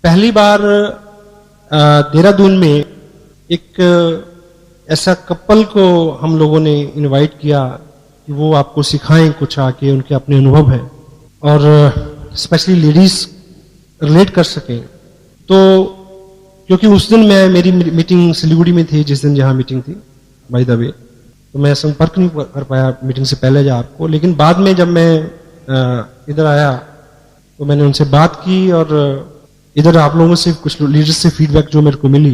पहली बार देहरादून में एक ऐसा कपल को हम लोगों ने इनवाइट किया कि वो आपको सिखाएं कुछ आके, उनके अपने अनुभव हैं और स्पेशली लेडीज रिलेट कर सकें। तो क्योंकि उस दिन मेरी मीटिंग सिलीगुड़ी में थी, जिस दिन जहां मीटिंग थी बाय द वे, तो मैं संपर्क नहीं कर पाया मीटिंग से पहले आपको, लेकिन बाद में जब मैं इधर आया तो मैंने उनसे बात की और इधर आप लोगों से कुछ लीडर्स से फीडबैक जो मेरे को मिली,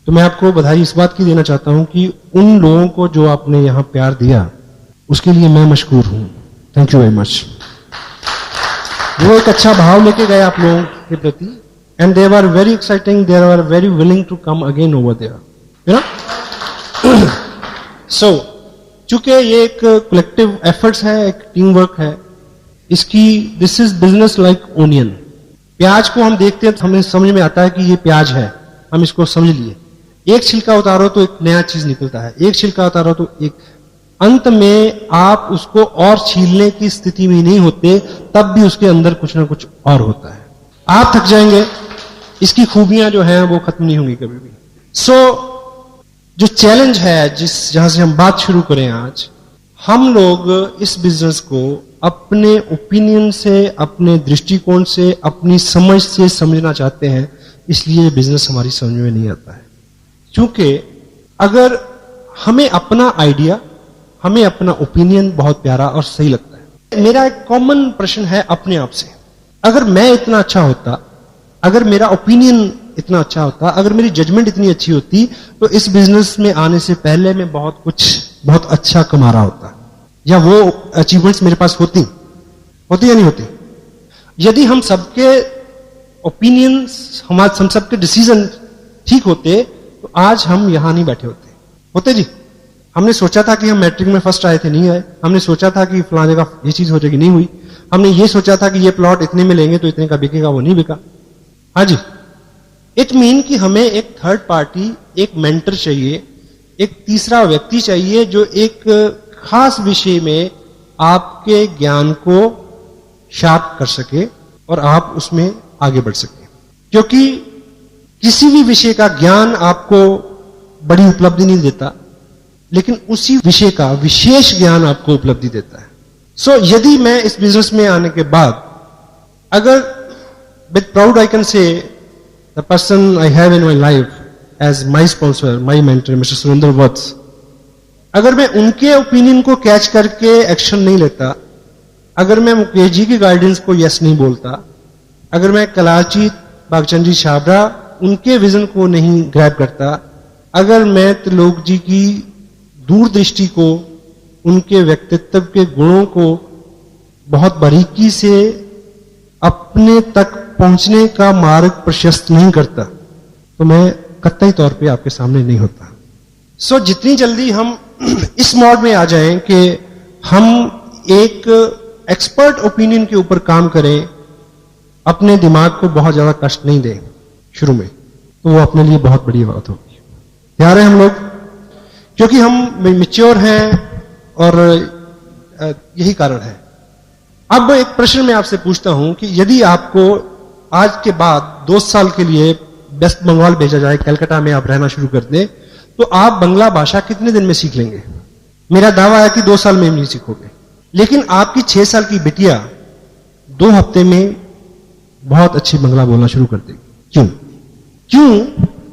तो मैं आपको बधाई इस बात की देना चाहता हूं कि उन लोगों को जो आपने यहां प्यार दिया उसके लिए मैं मशकूर हूं। Thank you very much. वो एक अच्छा भाव लेके गए आप लोगों के प्रति, and they were very exciting, they were very willing to come again over there, you know. So चूंकि ये एक कलेक्टिव एफर्ट्स है, एक टीम वर्क है, इसकी this is business like onion. प्याज को हम देखते हैं तो हमें समझ में आता है कि ये प्याज है, हम इसको समझ लिए। एक छिलका उतारो तो एक नया चीज निकलता है, एक छिलका उतारो तो एक, अंत में आप उसको और छीलने की स्थिति में नहीं होते, तब भी उसके अंदर कुछ ना कुछ और होता है। आप थक जाएंगे, इसकी खूबियां जो हैं वो खत्म नहीं होंगी कभी भी। सो जो चैलेंज है जहां से हम बात शुरू करें आज, हम लोग इस बिजनेस को अपने ओपिनियन से, अपने दृष्टिकोण से, अपनी समझ से समझना चाहते हैं, इसलिए बिजनेस हमारी समझ में नहीं आता है। क्योंकि अगर हमें अपना आइडिया, हमें अपना ओपिनियन बहुत प्यारा और सही लगता है। मेरा एक कॉमन प्रश्न है अपने आप से, अगर मैं इतना अच्छा होता, अगर मेरा ओपिनियन इतना अच्छा होता, अगर मेरी जजमेंट इतनी अच्छी होती, तो इस बिजनेस में आने से पहले मैं बहुत अच्छा कमा रहा होता, या वो अचीवमेंट्स मेरे पास होती या नहीं होती। यदि हम सबके ओपिनियंस, हम सबके डिसीजन ठीक होते, तो आज हम यहां नहीं बैठे होते जी। हमने सोचा था कि हम मैट्रिक में फर्स्ट आए थे, नहीं आए। हमने सोचा था कि फलां जगह ये चीज हो जाएगी, नहीं हुई। हमने ये सोचा था कि ये प्लॉट इतने में लेंगे तो इतने का बिकेगा, वो नहीं बिका। हाँ जी, इट मीन कि हमें एक थर्ड पार्टी, एक मेंटर चाहिए, एक तीसरा व्यक्ति चाहिए जो एक खास विषय में आपके ज्ञान को शार्प कर सके और आप उसमें आगे बढ़ सके। क्योंकि किसी भी विषय का ज्ञान आपको बड़ी उपलब्धि नहीं देता, लेकिन उसी विषय का विशेष ज्ञान आपको उपलब्धि देता है। सो यदि मैं इस बिजनेस में आने के बाद, अगर with proud I can say the person I have in my life as my sponsor, my mentor mister Surendra Vats, अगर मैं उनके ओपिनियन को कैच करके एक्शन नहीं लेता, अगर मैं मुकेश जी की गाइडेंस को यस नहीं बोलता, अगर मैं कलाजीत बागचंद जी छाबड़ा उनके विजन को नहीं ग्रैब करता, अगर मैं त्रिलोक जी की दूरदृष्टि को, उनके व्यक्तित्व के गुणों को बहुत बारीकी से अपने तक पहुंचने का मार्ग प्रशस्त नहीं करता, तो मैं कतई तौर पे आपके सामने नहीं होता। सो जितनी जल्दी हम इस मोड में आ जाएं कि हम एक एक्सपर्ट ओपिनियन के ऊपर काम करें, अपने दिमाग को बहुत ज्यादा कष्ट नहीं दें शुरू में, तो वो अपने लिए बहुत बड़ी बात होगी। तैयार हैं हम लोग? क्योंकि हम मैच्योर हैं और यही कारण है। अब एक प्रश्न मैं आपसे पूछता हूं कि यदि आपको आज के बाद 2 साल के लिए वेस्ट बंगाल भेजा जाए, कलकत्ता में आप रहना शुरू कर दें, तो आप बंगला भाषा कितने दिन में सीख लेंगे? मेरा दावा है कि 2 साल में नहीं सीखोगे। लेकिन आपकी 6 साल की बिटिया 2 हफ्ते में बहुत अच्छी बंगला बोलना शुरू कर देगी। क्यों?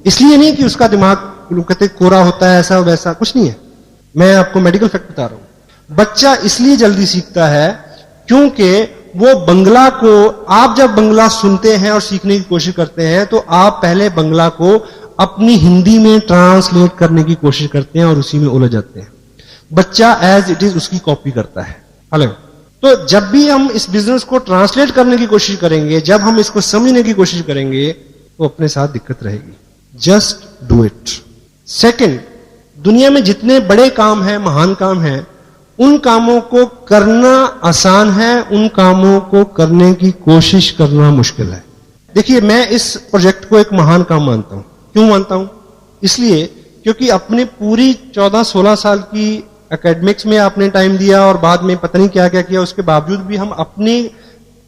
इसलिए नहीं कि उसका दिमाग कहते कोरा होता है, ऐसा वैसा कुछ नहीं है। मैं आपको मेडिकल फैक्ट बता रहा हूं। बच्चा इसलिए जल्दी सीखता है क्योंकि वो बंगला को, आप जब बंगला सुनते हैं और सीखने की कोशिश करते हैं, तो आप पहले बंगला को अपनी हिंदी में ट्रांसलेट करने की कोशिश करते हैं और उसी में उलझ जाते हैं। बच्चा एज इट इज उसकी कॉपी करता है। हेलो, तो जब भी हम इस बिजनेस को ट्रांसलेट करने की कोशिश करेंगे, जब हम इसको समझने की कोशिश करेंगे, तो अपने साथ दिक्कत रहेगी। Just do it. सेकंड, दुनिया में जितने बड़े काम हैं, महान काम हैं, उन कामों को करना आसान है, उन कामों को करने की कोशिश करना मुश्किल है। देखिए, मैं इस प्रोजेक्ट को एक महान काम मानता हूं। क्यों मानता हूं? इसलिए क्योंकि अपने पूरी 14-16 साल की एकेडमिक्स में आपने टाइम दिया और बाद में पता नहीं क्या क्या किया, उसके बावजूद भी हम अपनी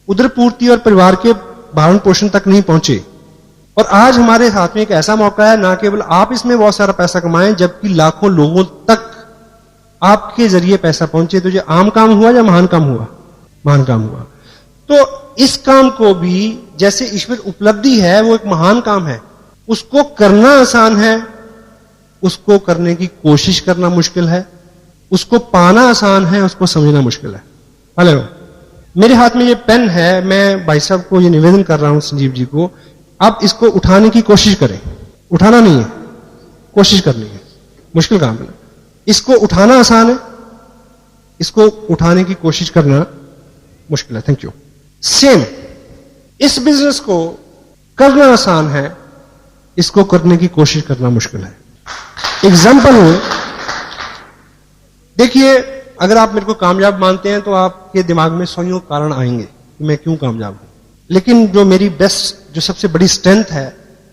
उदर पूर्ति और परिवार के भरण पोषण तक नहीं पहुंचे। और आज हमारे हाथ में एक ऐसा मौका है, ना केवल आप इसमें बहुत सारा पैसा कमाएं, जबकि लाखों लोगों तक आपके जरिए पैसा पहुंचे। तो ये आम काम हुआ या महान काम हुआ? महान काम हुआ। तो इस काम को भी जैसे ईश्वर उपलब्धि है, वो एक महान काम है। उसको करना आसान है, उसको करने की कोशिश करना मुश्किल है। उसको पाना आसान है, उसको समझना मुश्किल है। हेलो, मेरे हाथ में ये पेन है, मैं भाई साहब को ये निवेदन कर रहा हूं, संजीव जी को, आप इसको उठाने की कोशिश करें। उठाना नहीं है, कोशिश करनी है। मुश्किल काम है। इसको उठाना आसान है, इसको उठाने की कोशिश करना मुश्किल है। Thank you. सेम, इस बिजनेस को करना आसान है, इसको करने की कोशिश करना मुश्किल है। एग्जाम्पल हो, देखिए, अगर आप मेरे को कामयाब मानते हैं तो आपके दिमाग में 100 कारण आएंगे कि मैं क्यों कामयाब हूं। लेकिन जो मेरी बेस्ट, जो सबसे बड़ी स्ट्रेंथ है,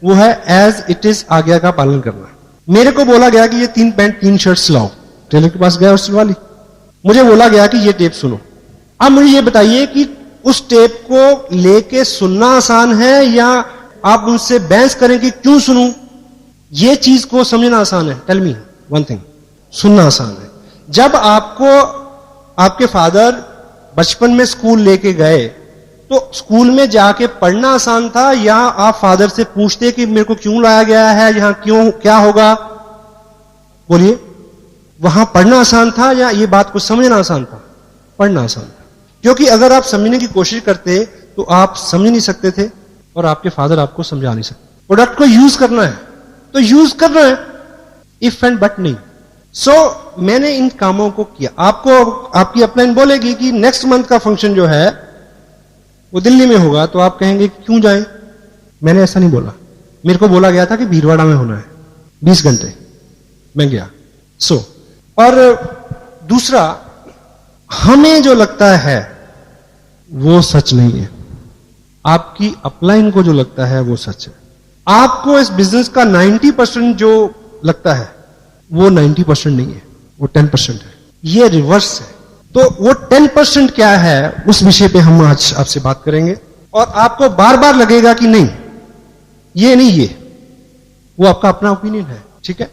वो है एज इट इज आज्ञा का पालन करना। मेरे को बोला गया कि ये 3 पैंट 3 शर्ट्स लाओ, टेलर के पास गया और सिलवा ली। मुझे बोला गया कि ये टेप सुनो। अब मुझे ये बताइए कि उस टेप को लेके सुनना आसान है या आप मुझसे बहस करें कि क्यों सुनूं? ये चीज को समझना आसान है। टेल मी वन थिंग, सुनना आसान है। जब आपको आपके फादर बचपन में स्कूल लेके गए, तो स्कूल में जाके पढ़ना आसान था या आप फादर से पूछते कि मेरे को क्यों लाया गया है, यहां क्यों, क्या होगा? बोलिए, वहां पढ़ना आसान था या ये बात को समझना आसान था? पढ़ना आसान था, क्योंकि अगर आप समझने की कोशिश करते तो आप समझ नहीं सकते थे और आपके फादर आपको समझा नहीं सकते। प्रोडक्ट को यूज करना है तो यूज करना है, इफ एंड बट नहीं। सो मैंने इन कामों को किया। आपको आपकी अपलाइन बोलेगी कि नेक्स्ट मंथ का फंक्शन जो है वो दिल्ली में होगा, तो आप कहेंगे क्यों जाएं? मैंने ऐसा नहीं बोला। मेरे को बोला गया था कि भीलवाड़ा में होना है, 20 घंटे, मैं गया। और दूसरा, हमें जो लगता है वो सच नहीं है, आपकी अपलाइन को जो लगता है वो सच है। आपको इस बिजनेस का 90% जो लगता है वो 90% नहीं है, वो 10% है। ये रिवर्स है। तो वो 10% क्या है, उस विषय पे हम आज आपसे बात करेंगे। और आपको बार बार लगेगा कि नहीं, ये नहीं, ये, वो आपका अपना ओपिनियन है। ठीक है।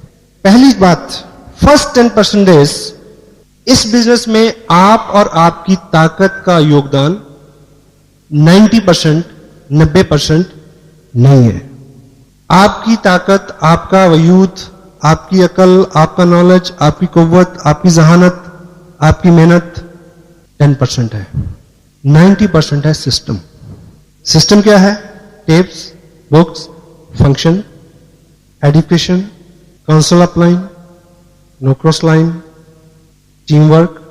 पहली बात, फर्स्ट 10% इस बिजनेस में आप और आपकी ताकत का योगदान 90%, 90% नहीं है। आपकी ताकत, आपका वजूद, आपकी अकल, आपका नॉलेज, आपकी कुव्वत, आपकी जहानत, आपकी मेहनत 10% है। 90% है सिस्टम। सिस्टम क्या है? Tapes, books, function, education, council upline, no cross line, team work,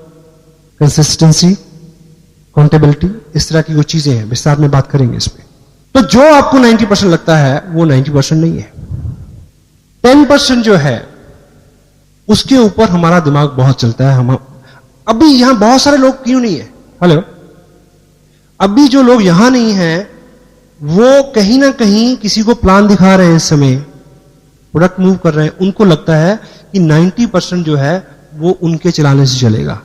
consistency, accountability, इस तरह की वो चीजें हैं। विस्तार में बात करेंगे इस पे। तो जो आपको 90% लगता है वो 90% नहीं है। 10% जो है उसके ऊपर हमारा दिमाग बहुत चलता है। हम अभी यहां बहुत सारे लोग क्यों नहीं है? हेलो, अभी जो लोग यहां नहीं हैं वो कहीं ना कहीं किसी को प्लान दिखा रहे हैं, इस समय प्रोडक्ट मूव कर रहे हैं। उनको लगता है कि 90% जो है वो उनके चलाने से चलेगा,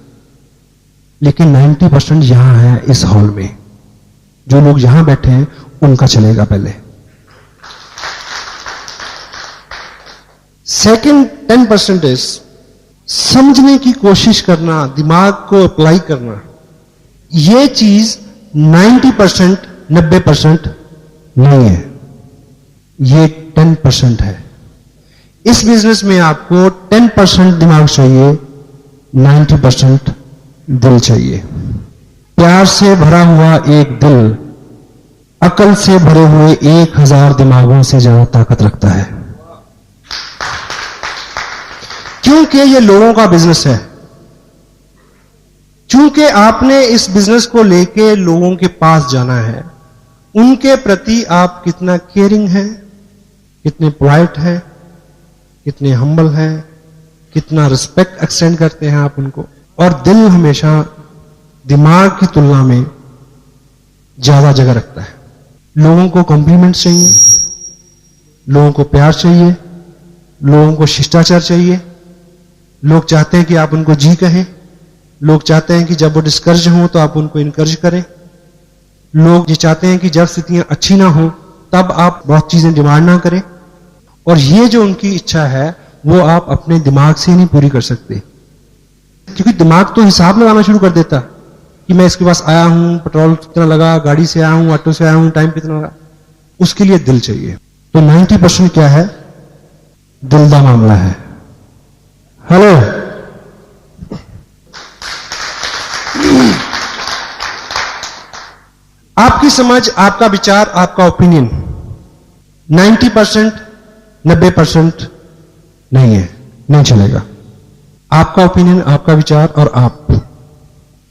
लेकिन 90% यहां है, इस हॉल में जो लोग यहां बैठे हैं उनका चलेगा पहले। सेकंड 10% समझने की कोशिश करना, दिमाग को अप्लाई करना। यह चीज 90%, 90% नहीं है, ये 10% है। इस बिजनेस में आपको 10% दिमाग चाहिए, 90% दिल चाहिए। प्यार से भरा हुआ एक दिल अकल से भरे हुए 1000 दिमागों से ज्यादा ताकत रखता है, क्योंकि ये लोगों का बिजनेस है। चूंकि आपने इस बिजनेस को लेके लोगों के पास जाना है, उनके प्रति आप कितना केयरिंग हैं, कितने पोलाइट हैं, कितने हम्बल हैं, कितना रिस्पेक्ट एक्सटेंड करते हैं आप उनको। और दिल हमेशा दिमाग की तुलना में ज्यादा जगह रखता है। लोगों को कॉम्प्लीमेंट्स चाहिए, लोगों को प्यार चाहिए, लोगों को शिष्टाचार चाहिए। लोग चाहते हैं कि आप उनको जी कहें। लोग चाहते हैं कि जब वो डिस्करेज हो तो आप उनको इनकरेज करें। लोग ये चाहते हैं कि जब स्थितियां अच्छी ना हो तब आप बहुत चीजें डिमांड ना करें। और ये जो उनकी इच्छा है वो आप अपने दिमाग से नहीं पूरी कर सकते, क्योंकि दिमाग तो हिसाब लगाना शुरू कर देता कि मैं इसके पास आया हूं, पेट्रोल कितना लगा, गाड़ी से आया हूं, ऑटो से आया हूं, टाइम कितना लगा। उसके लिए दिल चाहिए। तो 90% क्या है? दिल का मामला है। हेलो, आपकी समझ, आपका विचार, आपका ओपिनियन 90%, 90% नहीं है, नहीं चलेगा। आपका ओपिनियन, आपका विचार और आप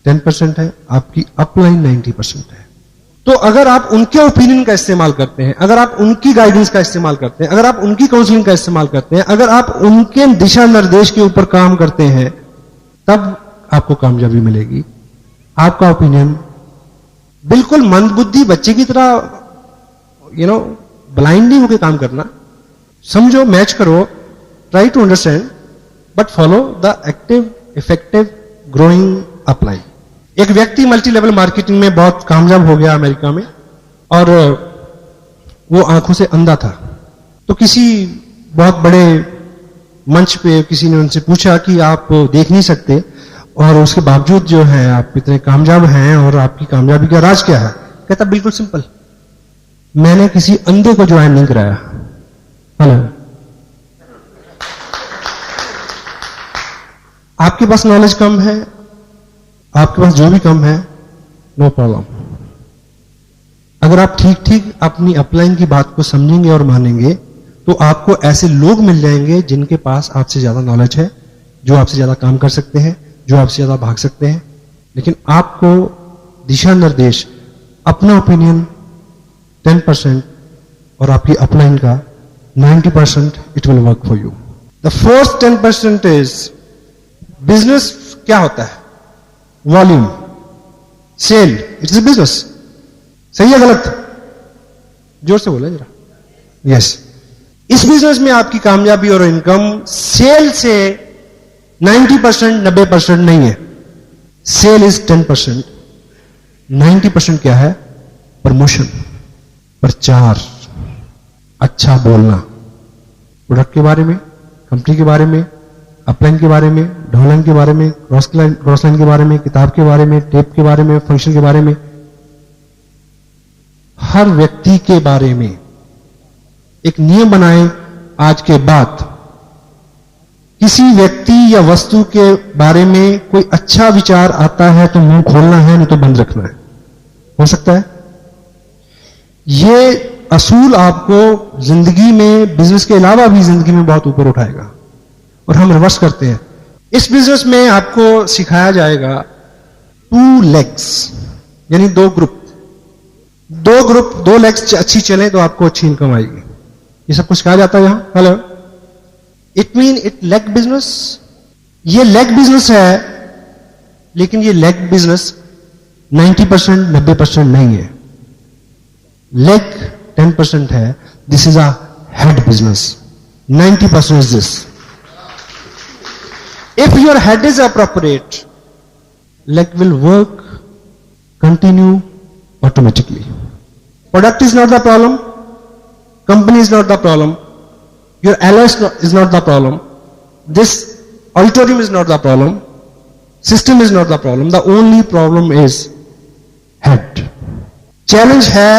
10% है, आपकी अपलाइन 90% है। तो अगर आप उनके ओपिनियन का इस्तेमाल करते हैं, अगर आप उनकी गाइडेंस का इस्तेमाल करते हैं, अगर आप उनकी काउंसलिंग का इस्तेमाल करते हैं, अगर आप उनके दिशा निर्देश के ऊपर काम करते हैं, तब आपको कामयाबी मिलेगी। आपका ओपिनियन बिल्कुल मंदबुद्धि बच्चे की तरह ब्लाइंड नहीं होकर काम करना। समझो, मैच करो, try to understand, but follow the active, effective, growing upline. एक व्यक्ति मल्टी लेवल मार्केटिंग में बहुत कामयाब हो गया अमेरिका में, और वो आंखों से अंधा था। तो किसी बहुत बड़े मंच पे किसी ने उनसे पूछा कि आप देख नहीं सकते और उसके बावजूद जो है आप इतने कामयाब हैं, और आपकी कामयाबी का राज क्या है? कहता बिल्कुल सिंपल, मैंने किसी अंधे को ज्वाइन नहीं कराया। हेलो, आपके पास नॉलेज कम है, आपके पास जो भी कम है, नो प्रॉब्लम। अगर आप ठीक ठीक अपनी अपलाइन की बात को समझेंगे और मानेंगे, तो आपको ऐसे लोग मिल जाएंगे जिनके पास आपसे ज्यादा नॉलेज है, जो आपसे ज्यादा काम कर सकते हैं, जो आपसे ज्यादा भाग सकते हैं। लेकिन आपको दिशा निर्देश, अपना ओपिनियन 10% और आपकी अपलाइन का 90%, it will work for you. The fourth 10% is business. क्या होता है? Volume, sale, it is a business. सही है गलत? जोर से बोला जरा। यस, इस बिजनेस में आपकी कामयाबी और इनकम सेल से 90%, 90% नहीं है। Cell is 10%। 90% क्या है? प्रमोशन, प्रचार, अच्छा बोलना, प्रोडक्ट के बारे में, कंपनी के बारे में, अपलाइन के बारे में, डाउनलाइन के बारे में, क्रॉस लाइन के बारे में, किताब के बारे में, टेप के बारे में, फंक्शन के बारे में, हर व्यक्ति के बारे में एक नियम बनाएं। आज के बाद किसी व्यक्ति या वस्तु के बारे में कोई अच्छा विचार आता है तो मुंह खोलना है, नहीं तो बंद रखना है। हो सकता है ये असूल आपको जिंदगी में, बिजनेस के अलावा भी जिंदगी में बहुत ऊपर उठाएगा। और हम रिवर्स करते हैं। इस बिजनेस में आपको सिखाया जाएगा 2 legs, यानी 2 ग्रुप। 2 legs अच्छी चले तो आपको अच्छी इनकम आएगी। ये सब कुछ सिखाया जाता है यहां। Hello, it mean it leg business. ये लेग बिजनेस है, लेकिन ये लेग बिजनेस 90%, 90% नहीं है। लेग 10% है। This is a head business. 90% is this. If your head is appropriate, leg will work, continue automatically. Product is not the problem. Company is not the problem. Your alloy is not the problem. This auditorium is not the problem. System is not the problem. The only problem is head. Challenge है,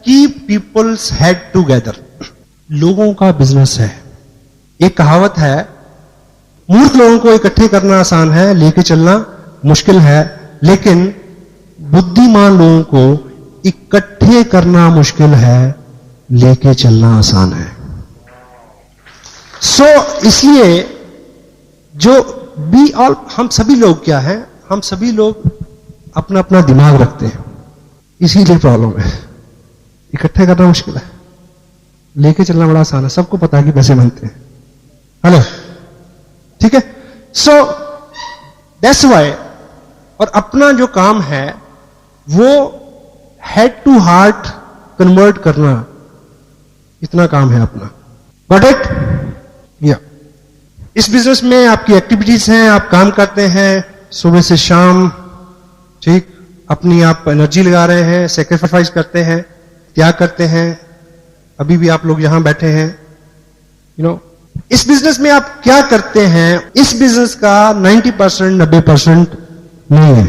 keep people's head together. लोगों का business है। एक कहावत है, मूर्ख लोगों को इकट्ठे करना आसान है, लेके चलना मुश्किल है। लेकिन बुद्धिमान लोगों को इकट्ठे करना मुश्किल है, लेके चलना आसान है। इसलिए जो हम सभी लोग क्या है, हम सभी लोग अपना अपना दिमाग रखते हैं, इसीलिए प्रॉब्लम है। इकट्ठे करना मुश्किल है, लेके चलना बड़ा आसान है। सबको पता है कि पैसे बनते हैं। हेलो, ठीक है। सो दैट्स वाई, और अपना जो काम है वो हेड टू हार्ट कन्वर्ट करना, इतना काम है अपना। Got it? या इस बिजनेस में आपकी एक्टिविटीज हैं, आप काम करते हैं सुबह से शाम, ठीक। अपनी आप एनर्जी लगा रहे हैं, सेक्रीफाइस करते हैं, त्याग करते हैं, अभी भी आप लोग यहां बैठे हैं, इस बिजनेस में आप क्या करते हैं, इस बिजनेस का 90% 90% नहीं है,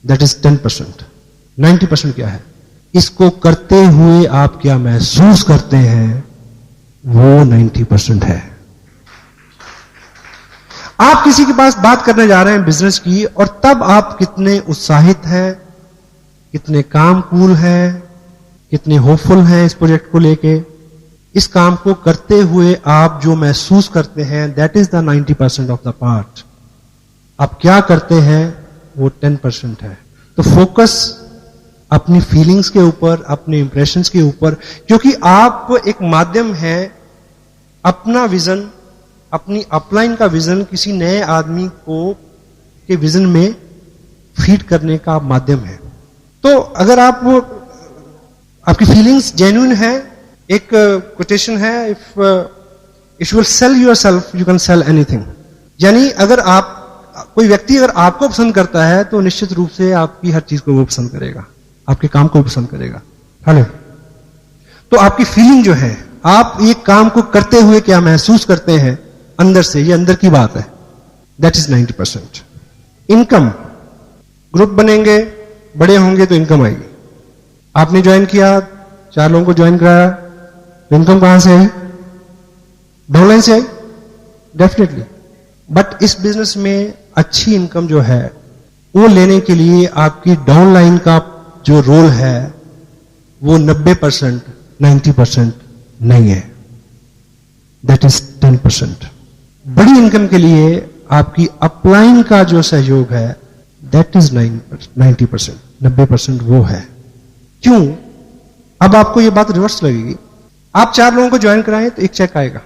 दैट इज 10%। 90% क्या है? इसको करते हुए आप क्या महसूस करते हैं, वो 90% है। आप किसी के पास बात करने जा रहे हैं बिजनेस की, और तब आप कितने उत्साहित हैं, कितने काम कूल हैं, कितने होपफुल हैं इस प्रोजेक्ट को लेके, इस काम को करते हुए आप जो महसूस करते हैं, that is the 90% of the part. आप क्या करते हैं वो 10% है। तो फोकस अपनी फीलिंग्स के ऊपर, अपने इंप्रेशंस के ऊपर, क्योंकि आप एक माध्यम है, अपना विजन, अपनी अपलाइन का विजन किसी नए आदमी को के विजन में फीड करने का माध्यम है। तो अगर आपकी फीलिंग्स जेन्युइन है, एक कोटेशन है, if you will sell yourself you can sell anything. यानी अगर कोई व्यक्ति अगर आपको पसंद करता है तो निश्चित रूप से आपकी हर चीज को वो पसंद करेगा, आपके काम को पसंद करेगा। हेलो, तो आपकी फीलिंग जो है, आप ये काम को करते हुए क्या महसूस करते हैं अंदर से, ये अंदर की बात है, दैट इज 90%। इनकम, ग्रुप बनेंगे, बड़े होंगे तो इनकम आएगी। आपने ज्वाइन किया, 4 लोगों को ज्वाइन कराया, तो इनकम कहां से आई? डाउनलाइन से आई, डेफिनेटली। बट इस बिजनेस में अच्छी इनकम जो है वो लेने के लिए आपकी डाउनलाइन का जो रोल है वो 90% 90% नहीं है, दैट इज 10%। बड़ी इनकम के लिए आपकी अपलाइन का जो सहयोग है दैट इज 90%, 90% वो है। क्यों? अब आपको ये बात रिवर्स लगेगी। आप 4 लोगों को ज्वाइन कराएं तो एक चेक आएगा।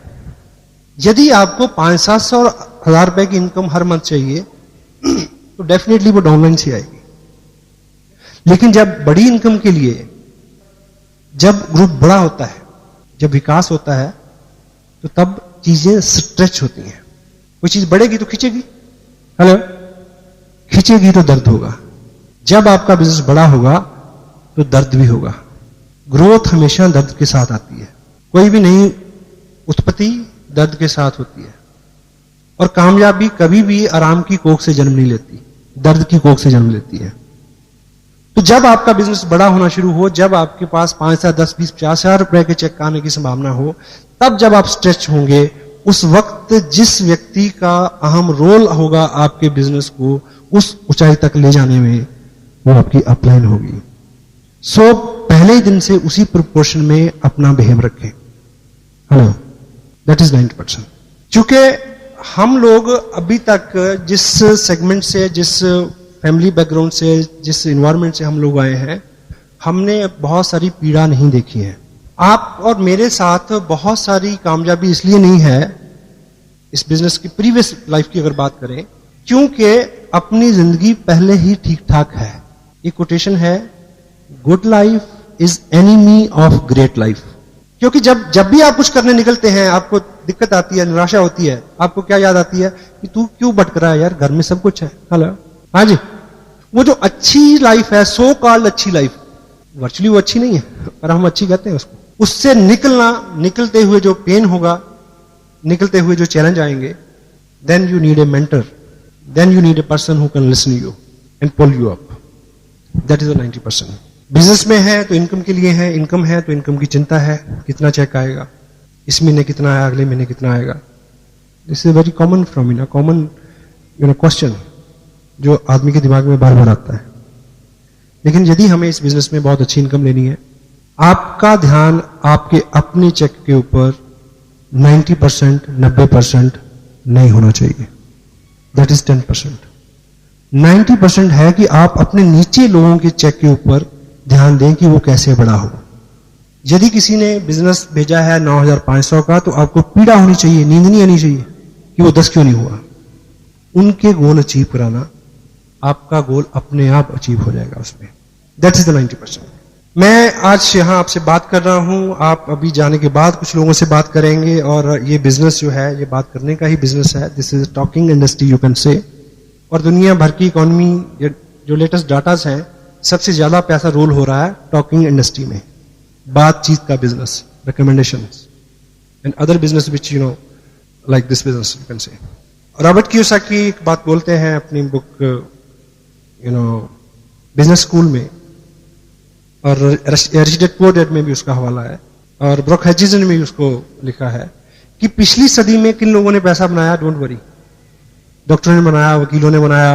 यदि आपको 500-700 और 1000 रुपए की इनकम हर मंथ चाहिए तो डेफिनेटली वो डाउनलाइन से आएगी। लेकिन जब बड़ी इनकम के लिए, जब ग्रुप बड़ा होता है, जब विकास होता है, तो तब चीजें स्ट्रेच होती हैं। कोई चीज बढ़ेगी तो खींचेगी, हेलो, खींचेगी तो दर्द होगा। जब आपका बिजनेस बड़ा होगा तो दर्द भी होगा। ग्रोथ हमेशा दर्द के साथ आती है। कोई भी नई उत्पत्ति दर्द के साथ होती है, और कामयाबी कभी भी आराम की कोख से जन्म नहीं लेती, दर्द की कोख से जन्म लेती है। तो जब आपका बिजनेस बड़ा होना शुरू हो, जब आपके पास 5 से 10, 20, 50 हजार रुपए के चेक आने की संभावना हो, तब जब आप स्ट्रेच होंगे, उस वक्त जिस व्यक्ति का अहम रोल होगा आपके बिजनेस को उस ऊंचाई तक ले जाने में, वो आपकी अपलाइन होगी। सो पहले ही दिन से उसी प्रोपोर्शन में अपना बिहेव रखें। Hello, that is 90%। क्योंकि हम लोग अभी तक जिस सेगमेंट से, जिस फैमिली बैकग्राउंड से, जिस इन्वायरमेंट से हम लोग आए हैं, हमने बहुत सारी पीड़ा नहीं देखी है। आप और मेरे साथ बहुत सारी कामयाबी इसलिए नहीं है इस बिजनेस की, प्रीवियस लाइफ की अगर बात करें, क्योंकि अपनी जिंदगी पहले ही ठीक ठाक है। ये कोटेशन है, good life is enemy of great life. क्योंकि जब भी आप कुछ करने निकलते हैं, आपको दिक्कत आती है, निराशा होती है, आपको क्या याद आती है कि तू क्यों भटक रहा है यार, घर में सब कुछ है। हेलो, हाँ जी, वो जो अच्छी लाइफ है, सो कॉल्ड अच्छी लाइफ, वर्चुअली वो अच्छी नहीं है, पर हम अच्छी कहते हैं उसको। उससे निकलते हुए जो पेन होगा, निकलते हुए जो चैलेंज आएंगे, then you need a mentor, then you need a person who can listen you and pull you up. That is the 90%। Business में है तो इनकम के लिए है, इनकम है तो इनकम की चिंता है, कितना चेक आएगा, इस महीने कितना आया, अगले महीने कितना आएगा। This is very common phenomena, common question जो आदमी के दिमाग में बार बार आता है। लेकिन यदि हमें इस बिजनेस में बहुत अच्छी इनकम लेनी है, आपका ध्यान आपके अपने चेक के ऊपर 90%, 90% नहीं होना चाहिए, दैट इज 10%। 90% है कि आप अपने नीचे लोगों के चेक के ऊपर ध्यान दें कि वो कैसे बड़ा हो। यदि किसी ने बिजनेस भेजा है 9500 का, तो आपको पीड़ा होनी चाहिए, नींद नहीं आनी चाहिए कि वो 10 क्यों नहीं हुआ। उनके गोल अचीव कराना, आपका गोल अपने आप अचीव हो जाएगा उसमें। That is the 90%। मैं आज यहां आपसे बात कर रहा हूं, आप अभी जाने के बाद कुछ लोगों से बात करेंगे, और ये बिजनेस जो है, ये बात करने का ही बिजनेस है। This is talking industry you can say. और दुनिया भर की इकोनॉमी, जो लेटेस्ट डाटास हैं, सबसे ज्यादा पैसा रोल हो रहा है टॉकिंग इंडस्ट्री में। बातचीत का business, recommendation and other business which you know like this business you can say. Robert Kiyosaki एक बात बोलते हैं अपनी book you know business school में, और रिच डैड पुअर डैड में भी उसका हवाला है, और ब्रुक हचिंसन ने भी उसको लिखा है कि पिछली सदी में किन लोगों ने पैसा बनाया, डोंट वरी। डॉक्टरों ने बनाया, वकीलों ने बनाया,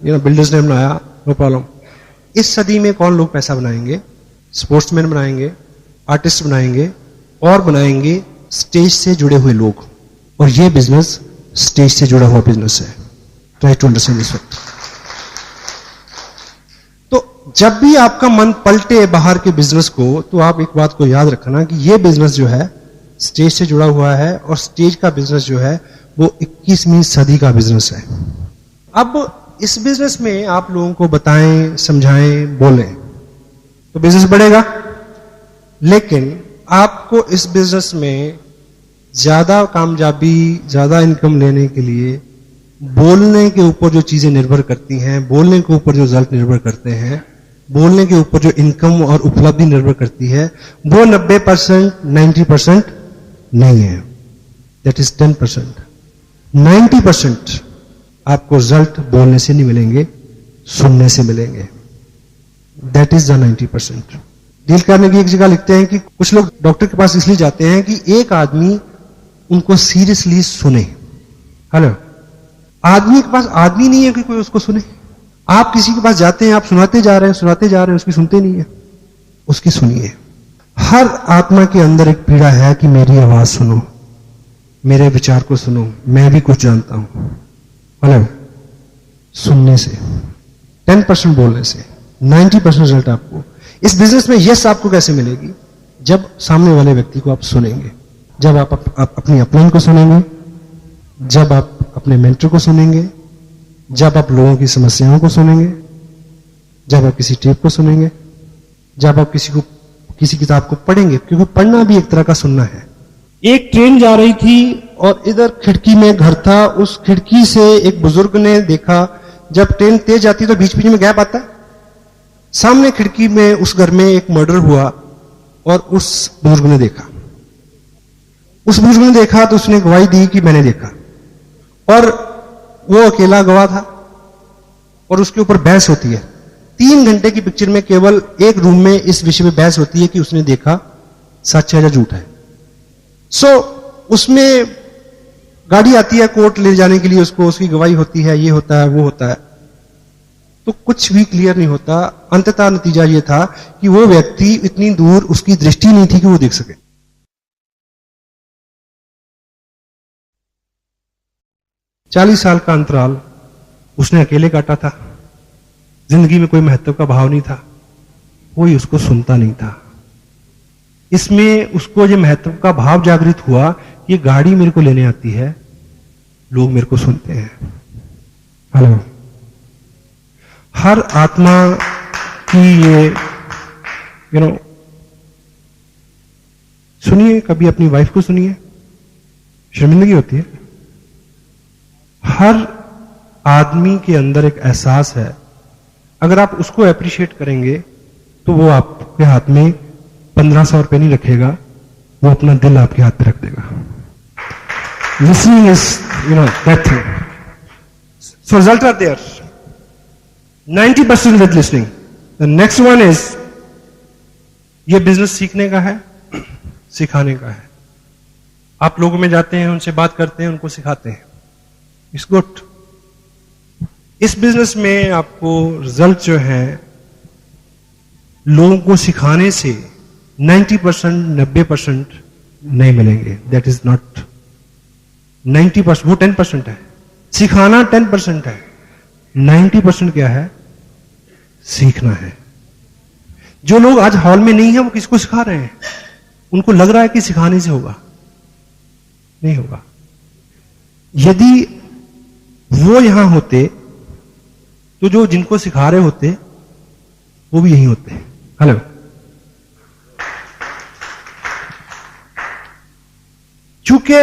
यू नो बिल्डर्स ने बनाया, नो प्रॉब्लम। इस सदी में कौन लोग पैसा बनाएंगे? स्पोर्ट्समैन बनाएंगे, आर्टिस्ट बनाएंगे, और बनाएंगे स्टेज से जुड़े हुए लोग। और ये बिजनेस स्टेज से जुड़ा हुआ बिजनेस है। Try to understand this fact. तो जब भी आपका मन पलटे बाहर के बिजनेस को, तो आप एक बात को याद रखना कि ये बिजनेस जो है स्टेज से जुड़ा हुआ है, और स्टेज का बिजनेस जो है वो 21वीं सदी का बिजनेस है। अब इस बिजनेस में आप लोगों को बताएं, समझाएं, बोलें तो बिजनेस बढ़ेगा। लेकिन आपको इस बिजनेस में ज्यादा कामयाबी, ज्यादा इनकम लेने के लिए बोलने के ऊपर जो चीजें निर्भर करती हैं, बोलने के ऊपर जो रिजल्ट निर्भर करते हैं, बोलने के ऊपर जो इनकम और उपलब्धि निर्भर करती है, वो 90%, 90% नहीं है। That is 10%। 90% आपको रिजल्ट बोलने से नहीं मिलेंगे, सुनने से मिलेंगे। That is the 90%। डील करने की एक जगह लिखते हैं कि कुछ लोग डॉक्टर के पास इसलिए जाते हैं कि एक आदमी उनको सीरियसली सुने। हेलो, आदमी के पास आदमी नहीं है कि कोई उसको सुने। आप किसी के पास जाते हैं, आप सुनाते जा रहे हैं, उसकी सुनते नहीं है, उसकी सुनिए। हर आत्मा के अंदर एक पीड़ा है कि मेरी आवाज सुनो, मेरे विचार को सुनो, मैं भी कुछ जानता हूं। हेलो, सुनने से 10% बोलने से 90% रिजल्ट आपको इस बिजनेस में यस आपको कैसे मिलेगी? जब सामने वाले व्यक्ति को आप सुनेंगे, जब आप अपनी अपलाइन को सुनेंगे, जब आप अपने मेंटर को सुनेंगे, जब आप लोगों की समस्याओं को सुनेंगे, जब आप किसी टेप को सुनेंगे, जब आप किसी किताब को पढ़ेंगे, क्योंकि पढ़ना भी एक तरह का सुनना है। एक ट्रेन जा रही थी और इधर खिड़की में घर था। उस खिड़की से एक बुजुर्ग ने देखा, जब ट्रेन तेज जाती है तो बीच बीच में गैप आता है। सामने खिड़की में उस घर में एक मर्डर हुआ और उस बुजुर्ग ने देखा। तो उसने गवाही दी कि मैंने देखा, और वो अकेला गवाह था और उसके ऊपर बहस होती है। 3 घंटे की पिक्चर में केवल एक रूम में इस विषय में बहस होती है कि उसने देखा सच है या झूठ है। उसमें गाड़ी आती है कोर्ट ले जाने के लिए, उसको उसकी गवाही होती है, ये होता है, वो होता है, तो कुछ भी क्लियर नहीं होता। अंततः नतीजा ये था कि वो व्यक्ति इतनी दूर, उसकी दृष्टि नहीं थी कि वो देख सके। 40 साल का अंतराल उसने अकेले काटा था। जिंदगी में कोई महत्व का भाव नहीं था, कोई उसको सुनता नहीं था। इसमें उसको जो महत्व का भाव जागृत हुआ, ये गाड़ी मेरे को लेने आती है, लोग मेरे को सुनते हैं। हेलो, हर आत्मा की ये सुनिए, कभी अपनी वाइफ को सुनिए, शर्मिंदगी होती है। हर आदमी के अंदर एक एहसास है, अगर आप उसको अप्रिशिएट करेंगे तो वो आपके हाथ में 1500 रुपए नहीं रखेगा, वो अपना दिल आपके हाथ पे रख देगा। Listening is that thing. So result are there, 90% with listening. The next one is, ये बिजनेस सीखने का है, सिखाने का है। आप लोगों में जाते हैं, उनसे बात करते हैं, उनको सिखाते हैं, इट्स गुड। इस बिजनेस में आपको रिजल्ट जो है लोगों को सिखाने से 90%, 90% नहीं मिलेंगे। दैट इज नॉट 90%, वो 10% है। सिखाना 10% है, 90% क्या है? सीखना है। जो लोग आज हॉल में नहीं है, वो किसको सिखा रहे हैं? उनको लग रहा है कि सिखाने से होगा, नहीं होगा। यदि वो यहां होते तो जो जिनको सिखा रहे होते वो भी यहीं होते। हेलो, चूंकि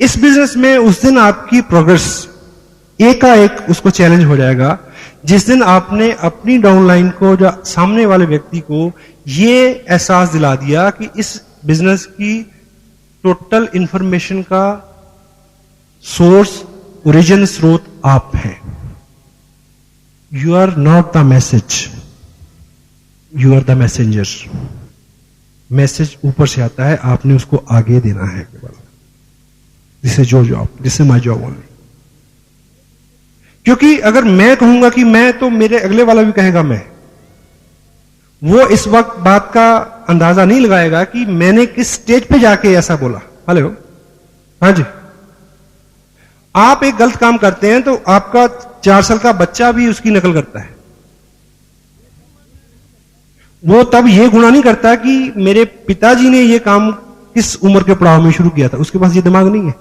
इस बिजनेस में उस दिन आपकी प्रोग्रेस एकाएक उसको चैलेंज हो जाएगा जिस दिन आपने अपनी डाउनलाइन को, जो सामने वाले व्यक्ति को ये एहसास दिला दिया कि इस बिजनेस की टोटल इंफॉर्मेशन का सोर्स, ओरिजिन, स्रोत आप हैं। You are not the message, you are the messenger. Message ऊपर से आता है, आपने उसको आगे देना है केवल। This is your job, this is my job only. क्योंकि अगर मैं कहूंगा कि मैं, तो मेरे अगले वाला भी कहेगा मैं। वो इस वक्त बात का अंदाजा नहीं लगाएगा कि मैंने किस स्टेज पे जाके ऐसा बोला। हेलो, हाँ जी। आप एक गलत काम करते हैं तो आपका 4 साल का बच्चा भी उसकी नकल करता है। वो तब ये गुनाह नहीं करता कि मेरे पिताजी ने ये काम किस उम्र के पड़ाव में शुरू किया था, उसके पास ये दिमाग नहीं है।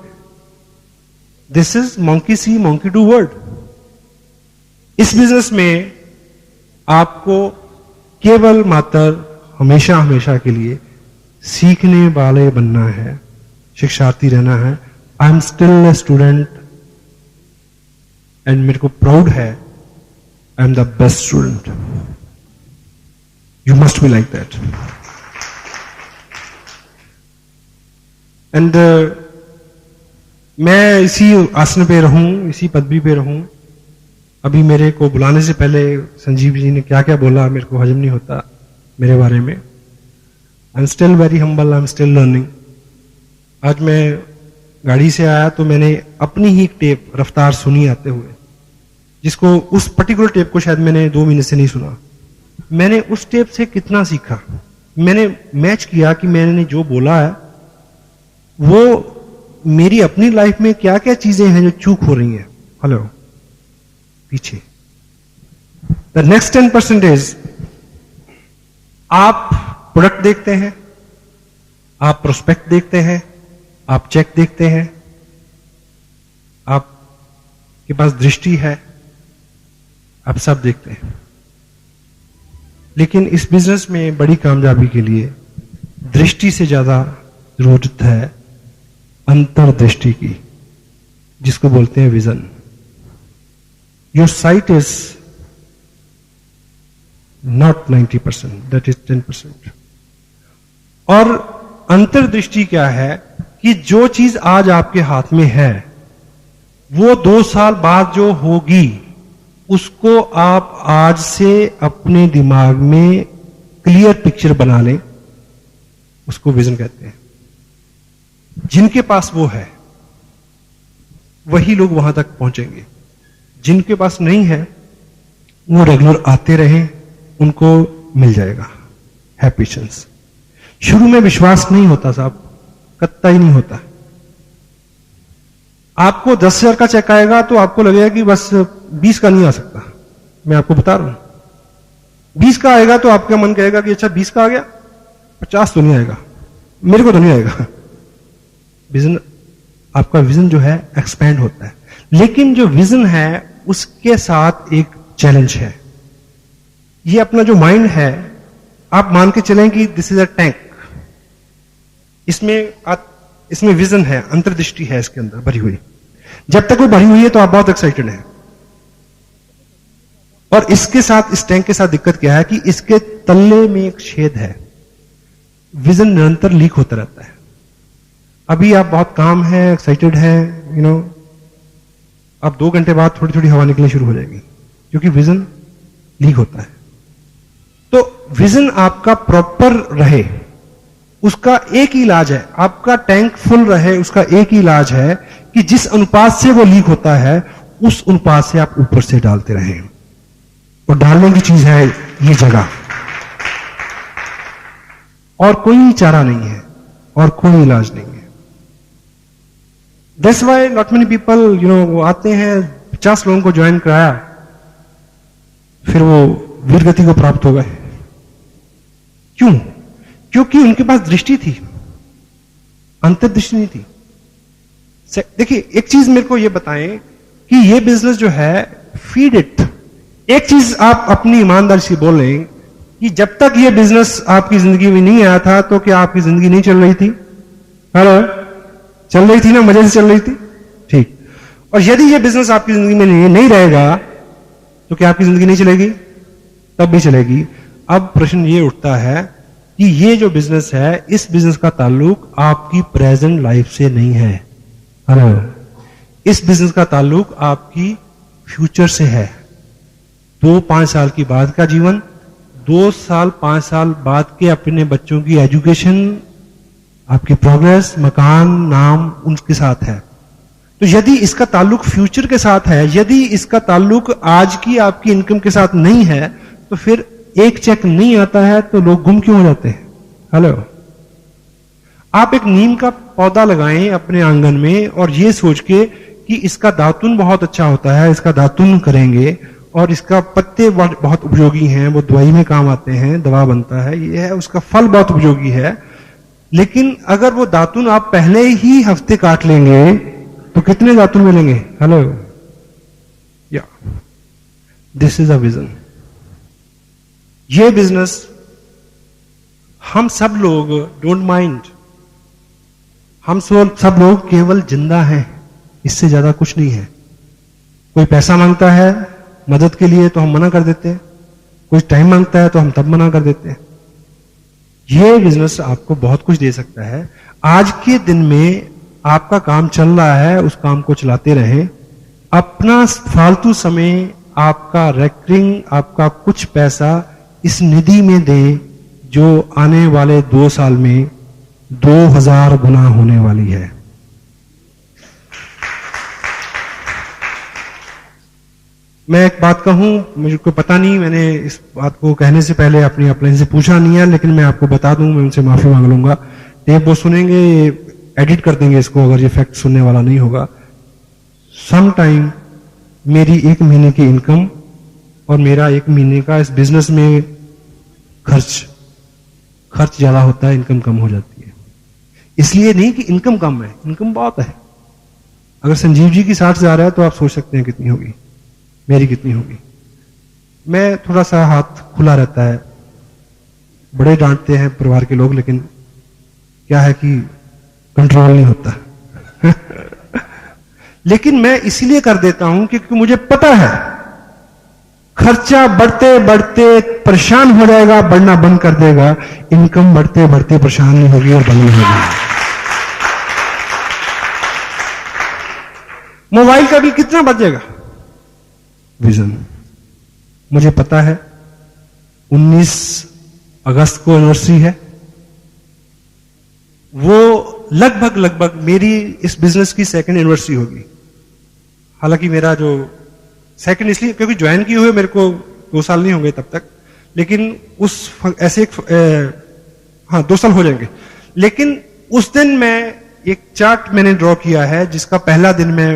This is monkey C monkey do word. इस बिजनेस में आपको केवल मात्र हमेशा हमेशा के लिए सीखने वाले बनना है, शिक्षार्थी रहना है। I am still a student and मेरे को प्राउड है, I am the best student. You must be like that. And मैं इसी आसन पे रहूं, इसी पदवी पे रहूं। अभी मेरे को बुलाने से पहले संजीव जी ने क्या क्या बोला, मेरे को हजम नहीं होता मेरे बारे में। I am still very humble, I am still learning. आज मैं गाड़ी से आया तो मैंने अपनी ही टेप रफ्तार सुनी आते हुए, जिसको उस पर्टिकुलर टेप को शायद मैंने 2 महीने से नहीं सुना। मैंने उस टेप से कितना सीखा, मैंने मैच किया कि मैंने जो बोला है वो मेरी अपनी लाइफ में क्या क्या चीजें हैं जो चूक हो रही हैं। हेलो, पीछे द नेक्स्ट 10% इज, आप प्रोडक्ट देखते हैं, आप प्रोस्पेक्ट देखते हैं, आप चेक देखते हैं, आपके पास दृष्टि है, आप सब देखते हैं। लेकिन इस बिजनेस में बड़ी कामयाबी के लिए दृष्टि से ज्यादा जरूरत है अंतर्दृष्टि की, जिसको बोलते हैं vision. Your site is not 90%, that is 10%। और अंतर्दृष्टि क्या है कि जो चीज आज आपके हाथ में है वो 2 साल बाद जो होगी उसको आप आज से अपने दिमाग में क्लियर पिक्चर बना लें, उसको विजन कहते हैं। जिनके पास वो है वही लोग वहां तक पहुंचेंगे, जिनके पास नहीं है वो रेगुलर आते रहें, उनको मिल जाएगा। है पेशेंस। शुरू में विश्वास नहीं होता साहब, कतई नहीं होता। आपको 10,000 का चेक आएगा तो आपको लगेगा कि बस 20 का नहीं आ सकता। मैं आपको बता रहा हूं 20 का आएगा तो आपका मन कहेगा कि अच्छा 20 का आ गया, 50 तो नहीं आएगा, मेरे को तो नहीं आएगा। विजन, आपका विजन जो है एक्सपेंड होता है। लेकिन जो विजन है उसके साथ एक चैलेंज है। ये अपना जो माइंड है, आप मान के चलें कि दिस इज अ टैंक, इसमें विजन है, अंतर्दृष्टि है इसके अंदर भरी हुई। जब तक वो भरी हुई है तो आप बहुत एक्साइटेड हैं। और इसके साथ, इस टैंक के साथ दिक्कत क्या है कि इसके तल्ले में एक छेद है। विजन निरंतर लीक होता रहता है। अभी आप बहुत काम है, एक्साइटेड हैं, यू नो, अब 2 घंटे बाद थोड़ी थोड़ी हवा निकलनी शुरू हो जाएगी, क्योंकि विजन लीक होता है। तो विजन आपका प्रॉपर रहे, उसका एक ही इलाज है, आपका टैंक फुल रहे, उसका एक ही इलाज है कि जिस अनुपात से वो लीक होता है उस अनुपात से आप ऊपर से डालते रहें। और डालने की चीज है ये जगह, और कोई चारा नहीं है और कोई इलाज नहीं है। That's why not many people, you know, वो आते हैं, 50 लोगों को ज्वाइन कराया, फिर वो वीर गति को प्राप्त हो गए। क्यों? क्योंकि उनके पास दृष्टि थी, अंतर्दृष्टि नहीं थी। देखिए, एक चीज मेरे को ये बताएं कि ये बिजनेस जो है, फीड इट। एक चीज आप अपनी ईमानदारी से बोलें कि जब तक ये बिजनेस आपकी जिंदगी में नहीं आया था तो क्या आपकी जिंदगी नहीं चल रही थी? हेलो, चल रही थी ना, मजे से चल रही थी, ठीक। और यदि ये बिजनेस आपकी जिंदगी में नहीं रहेगा तो क्या आपकी जिंदगी नहीं चलेगी? तब भी चलेगी। अब प्रश्न ये उठता है कि ये जो बिजनेस है, इस बिजनेस का ताल्लुक आपकी प्रेजेंट लाइफ से नहीं है। हेलो, इस बिजनेस का ताल्लुक आपकी फ्यूचर से है। 2-5 साल की बाद का जीवन, 2 साल 5 साल बाद के अपने बच्चों की एजुकेशन, आपकी प्रोग्रेस, मकान, नाम उनके साथ है। तो यदि इसका ताल्लुक फ्यूचर के साथ है, यदि इसका ताल्लुक आज की आपकी इनकम के साथ नहीं है, तो फिर एक चेक नहीं आता है तो लोग गुम क्यों हो जाते हैं? हेलो, आप एक नीम का पौधा लगाएं अपने आंगन में और ये सोच के कि इसका दातुन बहुत अच्छा होता है, इसका दातुन करेंगे और इसका पत्ते बहुत उपयोगी हैं, वो दवाई में काम आते हैं, दवा बनता है, ये है, उसका फल बहुत उपयोगी है। लेकिन अगर वो दातुन आप पहले ही हफ्ते काट लेंगे तो कितने दातुन मिलेंगे? हेलो, या दिस इज अ विजन। ये बिजनेस हम सब लोग डोंट माइंड, हम सब लोग केवल जिंदा हैं, इससे ज्यादा कुछ नहीं है। कोई पैसा मांगता है मदद के लिए तो हम मना कर देते हैं, कोई टाइम मांगता है तो हम तब मना कर देते हैं। ये बिजनेस आपको बहुत कुछ दे सकता है। आज के दिन में आपका काम चल रहा है, उस काम को चलाते रहें। अपना फालतू समय, आपका रेकरिंग, आपका कुछ पैसा इस निधि में दें जो आने वाले 2 साल में 2000 गुना होने वाली है। मैं एक बात कहूं, मुझे को पता नहीं, मैंने इस बात को कहने से पहले अपनी अपलाइन से पूछा नहीं है, लेकिन मैं आपको बता दूं, मैं उनसे माफी मांग लूंगा। टेप वो सुनेंगे, एडिट कर देंगे इसको अगर ये फैक्ट सुनने वाला नहीं होगा। सम टाइम मेरी 1 महीने की इनकम और मेरा 1 महीने का इस बिजनेस में खर्च ज्यादा होता है, इनकम कम हो जाती है। इसलिए नहीं कि इनकम कम है, इनकम बहुत है। अगर संजीव जी की 60 हजार है तो आप सोच सकते हैं कितनी होगी, मेरी कितनी होगी। मैं थोड़ा सा हाथ खुला रहता है, बड़े डांटते हैं परिवार के लोग, लेकिन क्या है कि कंट्रोल नहीं होता। लेकिन मैं इसीलिए कर देता हूं क्योंकि मुझे पता है खर्चा बढ़ते बढ़ते परेशान हो जाएगा, बढ़ना बंद कर देगा। इनकम बढ़ते बढ़ते परेशान नहीं होगी और बंद नहीं होगी। मोबाइल का बिल कितना बचेगा? विजन। मुझे पता है 19 अगस्त को एनिवर्सरी है, वो लगभग मेरी इस बिजनेस की 2nd एनिवर्सरी होगी। हालांकि मेरा जो 2nd इसलिए क्योंकि ज्वाइन किए हुए मेरे को 2 साल नहीं होंगे तब तक, लेकिन उस ऐसे हाँ 2 साल हो जाएंगे। लेकिन उस दिन मैं एक चार्ट मैंने ड्रॉ किया है जिसका पहला दिन मैं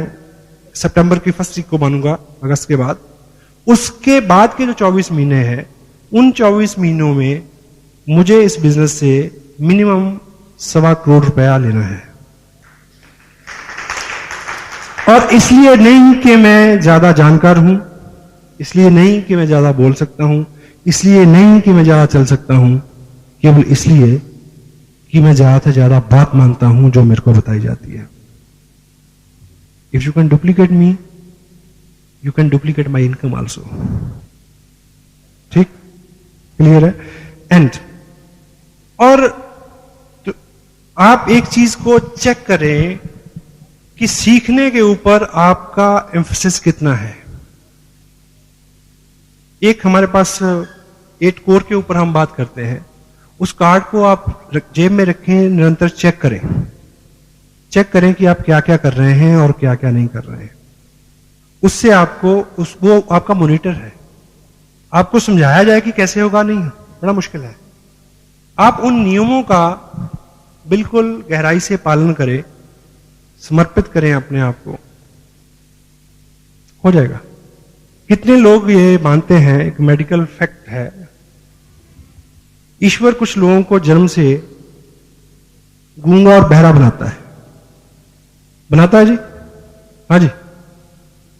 सितंबर की 1st वीक को मानूंगा, अगस्त के बाद। उसके बाद के जो 24 महीने हैं, उन 24 महीनों में मुझे इस बिजनेस से मिनिमम 1.25 करोड़ रुपया लेना है। और इसलिए नहीं कि मैं ज्यादा जानकार हूं, इसलिए नहीं कि मैं ज्यादा बोल सकता हूं, इसलिए नहीं कि मैं ज्यादा चल सकता हूं, केवल इसलिए कि मैं ज्यादा से ज्यादा बात मानता हूं जो मेरे को बताई जाती है। If you can duplicate me, you can duplicate my income also. ठीक, क्लियर है? एंड और तो आप एक चीज को चेक करें कि सीखने के ऊपर आपका एम्फेसिस कितना है। एक हमारे पास 8 कोर के ऊपर हम बात करते हैं, उस कार्ड को आप जेब में रखें, निरंतर चेक करें कि आप क्या क्या कर रहे हैं और क्या क्या नहीं कर रहे हैं। उससे वो आपका मॉनिटर है। आपको समझाया जाए कि कैसे होगा, नहीं, बड़ा मुश्किल है। आप उन नियमों का बिल्कुल गहराई से पालन करें, समर्पित करें अपने आप को, हो जाएगा। कितने लोग ये मानते हैं, एक मेडिकल फैक्ट है, ईश्वर कुछ लोगों को जन्म से गूंगा और बहरा बनाता है। बनाता है जी? हाँ जी,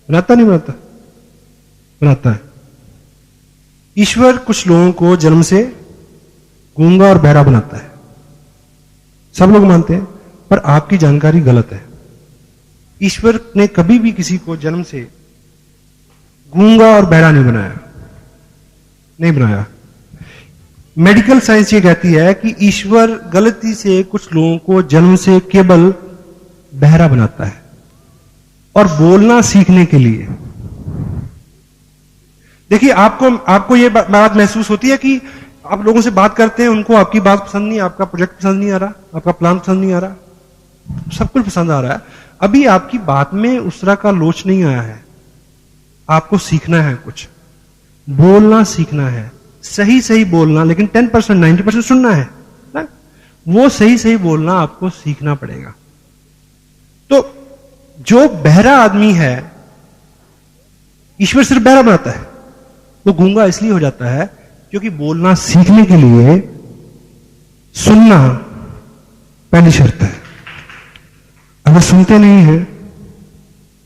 बनाता नहीं बनाता? बनाता है। ईश्वर कुछ लोगों को जन्म से गूंगा और बहरा बनाता है, सब लोग मानते हैं, पर आपकी जानकारी गलत है। ईश्वर ने कभी भी किसी को जन्म से गूंगा और बहरा नहीं बनाया, नहीं बनाया। मेडिकल साइंस ये कहती है कि ईश्वर गलती से कुछ लोगों को जन्म से केवल बहरा बनाता है और बोलना सीखने के लिए। देखिए, आपको ये बात महसूस होती है कि आप लोगों से बात करते हैं, उनको आपकी बात पसंद नहीं, आपका प्रोजेक्ट पसंद नहीं आ रहा, आपका प्लान पसंद नहीं आ रहा, सब कुछ पसंद आ रहा है, अभी आपकी बात में उस तरह का लोच नहीं आया है। आपको सीखना है, कुछ बोलना सीखना है, सही सही बोलना, लेकिन 10% 90% सुनना है ना? वो सही सही बोलना आपको सीखना पड़ेगा। तो जो बहरा आदमी है, ईश्वर सिर्फ बहरा बनाता है, वो गूंगा इसलिए हो जाता है क्योंकि बोलना सीखने के लिए सुनना पहली शर्त है। अगर सुनते नहीं हैं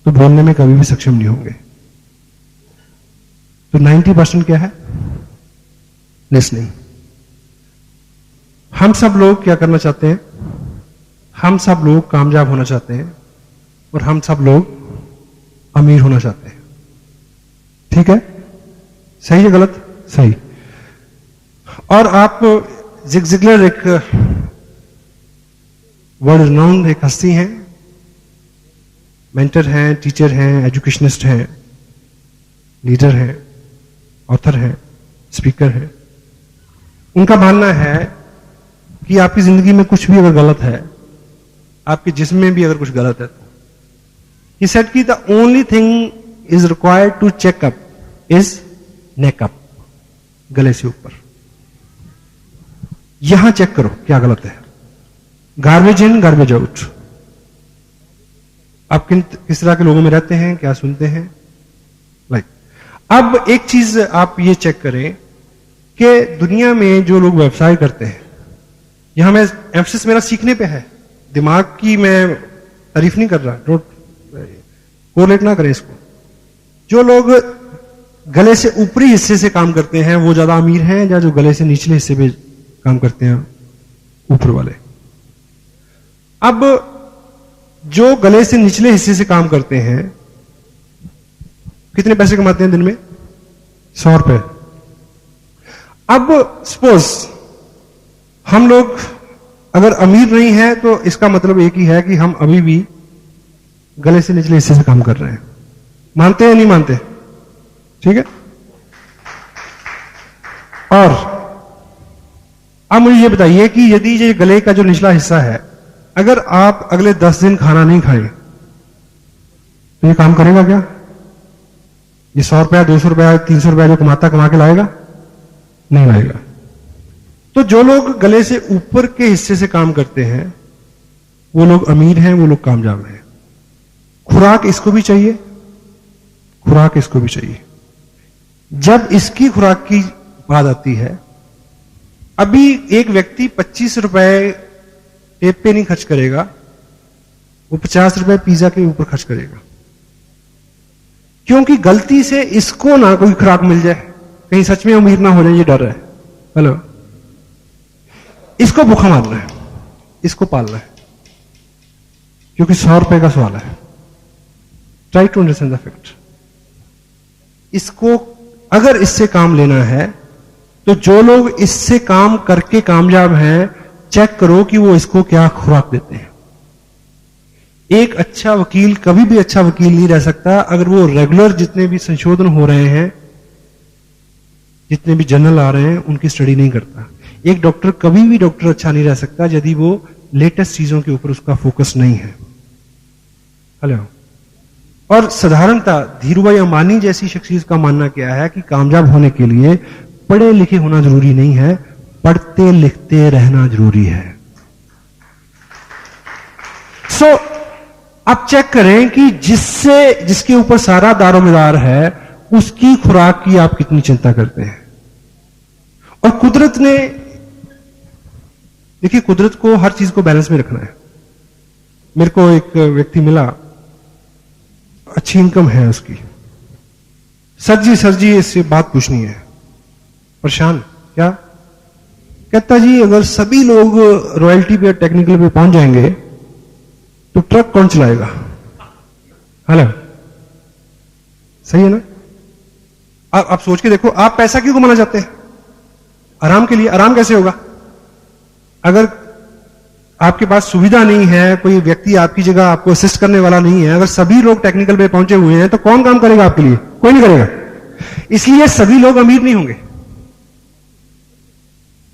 तो बोलने में कभी भी सक्षम नहीं होंगे। तो 90% क्या है? लिसनिंग। हम सब लोग क्या करना चाहते हैं? हम सब लोग कामयाब होना चाहते हैं और हम सब लोग अमीर होना चाहते हैं। ठीक है? सही है गलत? सही। और आप जिग जिगलर एक वर्ल्ड रिनाउंड एक हस्ती हैं, मेंटर हैं, टीचर हैं, एजुकेशनिस्ट हैं, लीडर हैं, ऑथर हैं, स्पीकर हैं। उनका मानना है कि आपकी जिंदगी में कुछ भी अगर गलत है, आपके जिस्म में भी अगर कुछ गलत है, तो he said कि the only thing is required to check up is neck up, गले से ऊपर। यहां चेक करो क्या गलत है। Garbage in garbage out. आप किस तरह के लोगों में रहते हैं, क्या सुनते हैं, लाइक अब एक चीज आप ये चेक करें कि दुनिया में जो लोग व्यवसाय करते हैं, यहां मैं एम्फसिस मेरा सीखने पे है, दिमाग की मैं तारीफ नहीं कर रहा, डोंट कोरिलेट ना करें इसको। जो लोग गले से ऊपरी हिस्से से काम करते हैं वो ज्यादा अमीर हैं, या जो गले से निचले हिस्से पे काम करते हैं ऊपर वाले। अब जो गले से निचले हिस्से से काम करते हैं कितने पैसे कमाते हैं दिन में? 100 रुपए। अब सपोज हम लोग अगर अमीर नहीं है तो इसका मतलब एक ही है कि हम अभी भी गले से निचले हिस्से से काम कर रहे हैं। मानते हैं नहीं मानते? ठीक है। और अब मुझे ये बताइए कि यदि ये गले का जो निचला हिस्सा है, अगर आप अगले 10 दिन खाना नहीं खाए तो ये काम करेगा क्या? ये 100 रुपया, 200 रुपया, 300 रुपया जो कमा के लाएगा? नहीं लाएगा। तो जो लोग गले से ऊपर के हिस्से से काम करते हैं वो लोग अमीर हैं, वो लोग कामयाब हैं। खुराक इसको भी चाहिए, खुराक इसको भी चाहिए। जब इसकी खुराक की बात आती है, अभी एक व्यक्ति 25 रुपए टेप पे नहीं खर्च करेगा, वो 50 रुपए पिज्जा के ऊपर खर्च करेगा, क्योंकि गलती से इसको ना कोई खुराक मिल जाए, कहीं सच में अमीर ना हो जाए, ये डर है। हेलो, इसको भूखा मारना है, इसको पालना है, क्योंकि 100 रुपए का सवाल है। Try to understand the fact. इसको अगर इससे काम लेना है तो जो लोग इससे काम करके कामयाब हैं, चेक करो कि वो इसको क्या खुराक देते हैं। एक अच्छा वकील कभी भी अच्छा वकील नहीं रह सकता अगर वो रेगुलर जितने भी संशोधन हो रहे हैं, जितने भी जर्नल आ रहे हैं, उनकी स्टडी नहीं करता। एक डॉक्टर कभी भी डॉक्टर अच्छा नहीं रह सकता यदि वो लेटेस्ट चीजों के ऊपर उसका फोकस नहीं है। हेलो। और साधारणतः धीरूभाई अंबानी जैसी शख्सियत का मानना क्या है कि कामयाब होने के लिए पढ़े लिखे होना जरूरी नहीं है, पढ़ते लिखते रहना जरूरी है। सो आप चेक करें कि जिसके ऊपर सारा दारोमदार है उसकी खुराक की आप कितनी चिंता करते हैं। और कुदरत ने, देखिए कुदरत को हर चीज को बैलेंस में रखना है। मेरे को एक व्यक्ति मिला, अच्छी इनकम है उसकी, सर जी इससे बात पूछनी है। परेशान क्या? कहता जी अगर सभी लोग रॉयल्टी पे टेक्निकल पे पहुंच जाएंगे तो ट्रक कौन चलाएगा? हेलो, सही है ना? आप सोच के देखो, आप पैसा क्यों कमाना चाहते हैं? आराम के लिए। आराम कैसे होगा? अगर आपके पास सुविधा नहीं है, कोई व्यक्ति आपकी जगह आपको असिस्ट करने वाला नहीं है, अगर सभी लोग टेक्निकल पे पहुंचे हुए हैं, तो कौन काम करेगा आपके लिए? कोई नहीं करेगा। इसलिए सभी लोग अमीर नहीं होंगे।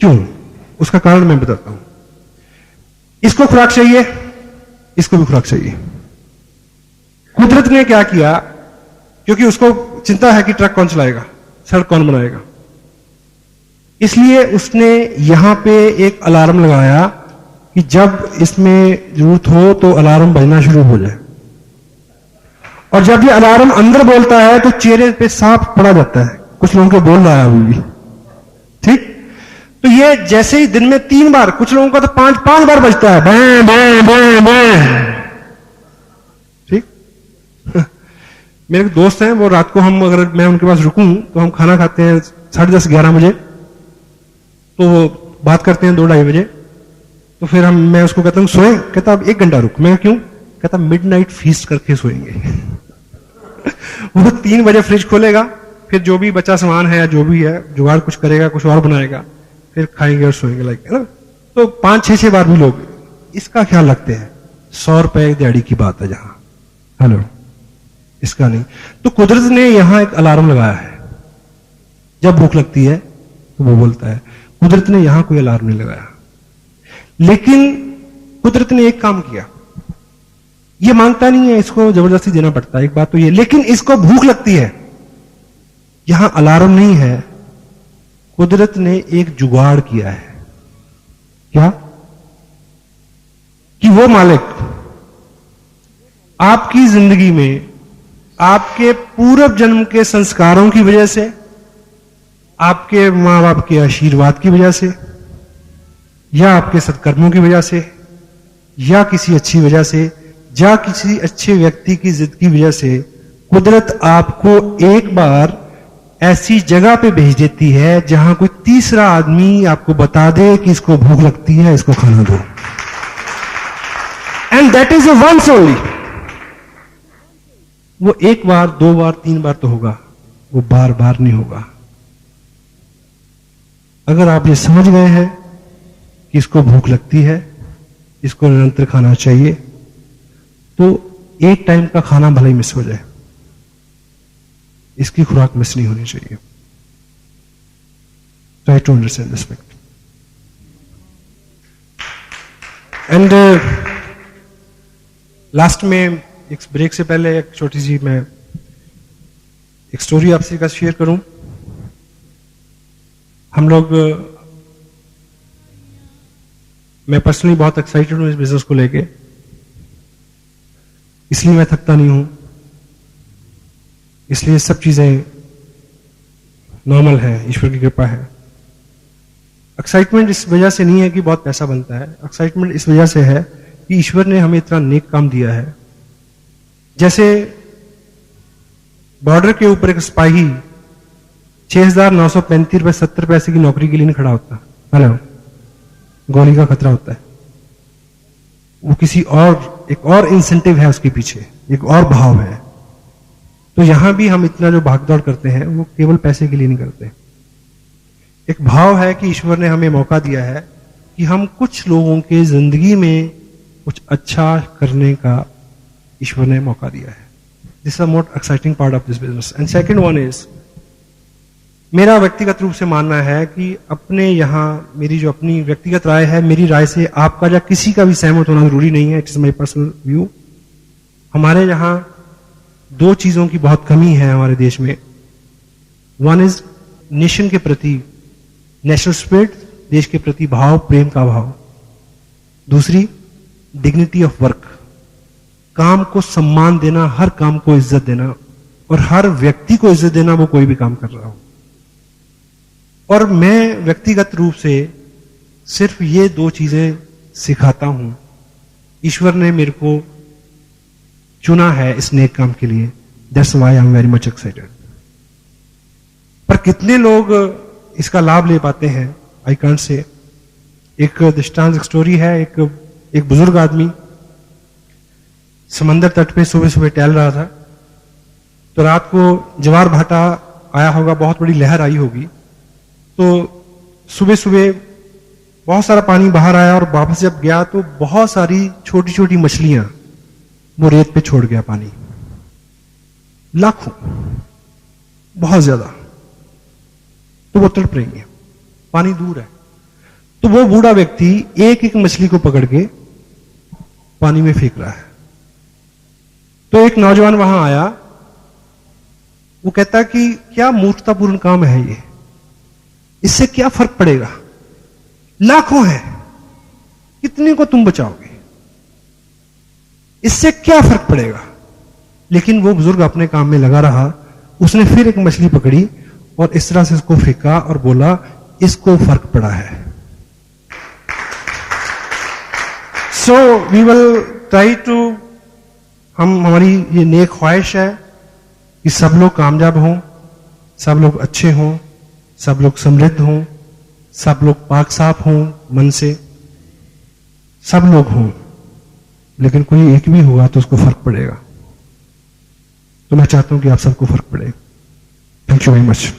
क्यों? उसका कारण मैं बताता हूं। इसको खुराक चाहिए, इसको भी खुराक चाहिए। कुदरत ने क्या किया, क्योंकि उसको चिंता है कि ट्रक कौन चलाएगा, सड़क कौन बनाएगा, इसलिए उसने यहां पे एक अलार्म लगाया कि जब इसमें जरूरत हो तो अलार्म बजना शुरू हो जाए। और जब ये अलार्म अंदर बोलता है तो चेहरे पे साफ पड़ा जाता है, कुछ लोगों को बोल रहा है अभी भी, ठीक? तो ये जैसे ही दिन में 3 बार, कुछ लोगों का तो 5 बार बजता है, बैं बैं बैं बैं, ठीक? मेरे दोस्त हैं, वो रात को हम, अगर मैं उनके पास रुकूं तो हम खाना खाते हैं 10:30 11 बजे, तो वो बात करते हैं 2-2:30 बजे। तो फिर मैं उसको कहता हूं सोए, कहता अब 1 घंटा रुक। मैं क्यों? कहता मिडनाइट फीस्ट करके सोएंगे। वो 3 बजे फ्रिज खोलेगा, फिर जो भी बचा सामान है, जो भी है जुगाड़ कुछ करेगा, कुछ और बनाएगा, फिर खाएंगे और सोएंगे, लाइक, है ना? तो 5-6 बार भी लोग इसका ख्याल रखते हैं। 100 रुपए दिहाड़ी की बात है जहां, हेलो, इसका नहीं। तो कुदरत ने यहां एक अलार्म लगाया है, जब भूख लगती है तो वो बोलता है। कुदरत ने यहां कोई अलार्म नहीं लगाया, लेकिन कुदरत ने एक काम किया। ये मांगता नहीं है, इसको जबरदस्ती देना पड़ता है, एक बात तो ये, लेकिन इसको भूख लगती है। यहां अलार्म नहीं है, कुदरत ने एक जुगाड़ किया है। क्या? कि वो मालिक आपकी जिंदगी में आपके पूर्व जन्म के संस्कारों की वजह से, आपके मां बाप के आशीर्वाद की वजह से, या आपके सत्कर्मों की वजह से, या किसी अच्छी वजह से, या किसी अच्छे व्यक्ति की जिद की वजह से, कुदरत आपको एक बार ऐसी जगह पे भेज देती है जहां कोई तीसरा आदमी आपको बता दे कि इसको भूख लगती है, इसको खाना दो। And that is a once only. वो 1 बार, 2 बार, 3 बार तो होगा, वो बार बार नहीं होगा। अगर आप ये समझ गए हैं कि इसको भूख लगती है, इसको निरंतर खाना चाहिए, तो एक टाइम का खाना भले ही मिस हो जाए, इसकी खुराक मिस नहीं होनी चाहिए। Try to understand this fact. And last में, एक ब्रेक से पहले एक छोटी सी मैं एक स्टोरी आपसे का शेयर करूं। हम लोग, मैं पर्सनली बहुत एक्साइटेड हूं इस बिजनेस को लेके, इसलिए मैं थकता नहीं हूं, इसलिए सब चीजें नॉर्मल है, ईश्वर की कृपा है। एक्साइटमेंट इस वजह से नहीं है कि बहुत पैसा बनता है, एक्साइटमेंट इस वजह से है कि ईश्वर ने हमें इतना नेक काम दिया है। जैसे बॉर्डर के ऊपर एक सिपाही 6,935 रुपए 70 पैसे की नौकरी के लिए नहीं खड़ा होता, हेलो, गोली का खतरा होता है। वो किसी और, एक और इंसेंटिव है उसके पीछे, एक और भाव है। तो यहां भी हम इतना जो भागदौड़ करते हैं वो केवल पैसे के लिए नहीं करते। एक भाव है कि ईश्वर ने हमें मौका दिया है कि हम कुछ लोगों के जिंदगी में कुछ अच्छा करने का ईश्वर ने मौका दिया है। This is the most exciting part of this business. And second one is, मेरा व्यक्तिगत रूप से मानना है कि अपने यहां, मेरी जो अपनी व्यक्तिगत राय है, मेरी राय से आपका या किसी का भी सहमत होना जरूरी नहीं है, it is my personal view. हमारे यहां 2 चीजों की बहुत कमी है हमारे देश में। वन इज नेशन के प्रति, नेशनल स्पिरिट, देश के प्रति भाव, प्रेम का भाव। दूसरी, डिग्निटी ऑफ वर्क, काम को सम्मान देना, हर काम को इज्जत देना, और हर व्यक्ति को इज्जत देना, वो कोई भी काम कर रहा हो। और मैं व्यक्तिगत रूप से सिर्फ ये 2 चीजें सिखाता हूं। ईश्वर ने मेरे को चुना है इस नेक काम के लिए, that's why I am very much excited. पर कितने लोग इसका लाभ ले पाते हैं, आई कांट से। एक दृष्टांत, एक स्टोरी है। एक बुजुर्ग आदमी समंदर तट पे सुबह सुबह टहल रहा था, तो रात को ज्वार भाटा आया होगा, बहुत बड़ी लहर आई होगी। तो सुबह सुबह बहुत सारा पानी बाहर आया और वापस जब गया तो बहुत सारी छोटी छोटी मछलियां वो रेत पे छोड़ गया पानी, लाखों, बहुत ज्यादा। तो वो तड़प रही है, पानी दूर है। तो वो बूढ़ा व्यक्ति एक एक मछली को पकड़ के पानी में फेंक रहा है। तो एक नौजवान वहां आया, वो कहता कि क्या मूर्खतापूर्ण काम है ये, इससे क्या फर्क पड़ेगा, लाखों हैं, कितने को तुम बचाओगे, इससे क्या फर्क पड़ेगा। लेकिन वो बुजुर्ग अपने काम में लगा रहा। उसने फिर एक मछली पकड़ी और इस तरह से उसको फेंका और बोला इसको फर्क पड़ा है। So we will try to, हमारी ये नेक ख्वाहिश है कि सब लोग कामयाब हों, सब लोग अच्छे हों, सब लोग समृद्ध हों, सब लोग पाक साफ हों मन से, सब लोग हों। लेकिन कोई एक भी होगा तो उसको फर्क पड़ेगा। तो मैं चाहता हूं कि आप सबको फर्क पड़े। Thank you very much.